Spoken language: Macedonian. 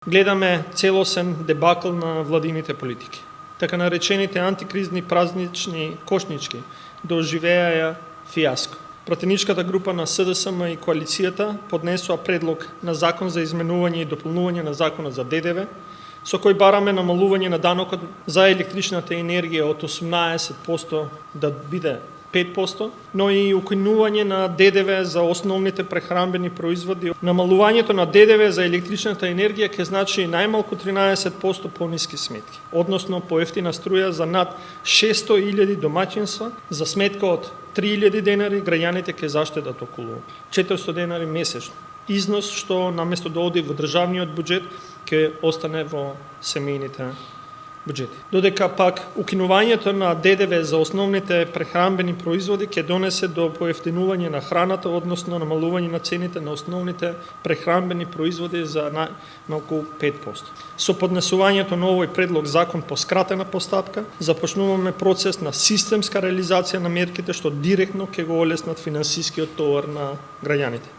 Гледаме целосен дебакл на владините политики. Така наречените антикризни празнични кошнички доживеаја фиаско. Пратеничката група на СДСМ и коалицијата поднесоа предлог на закон за изменување и дополнување на законот за ДДВ, со кој бараме намалување на данокот за електричната енергија од 18% да биде 5%, но и укинување на ДДВ за основните прехранбени производи. Намалувањето на ДДВ за електричната енергија ќе значи најмалку 13% пониски сметки, односно поевтина струја за над 600.000 домаќинства, за сметка од 3.000 денари граѓаните ќе заштедат околу 400 денари месечно. Износ што наместо да оди во државниот буџет ќе остане во семејните буџети. Додека пак укинувањето на ДДВ за основните прехранбени производи ќе донесе до поевтинување на храната, односно намалување на цените на основните прехранбени производи за најмалку 5%. Со поднесувањето на овој предлог закон по скратена постапка, започнуваме процес на системска реализација на мерките што директно ќе го олеснат финансискиот товар на граѓаните.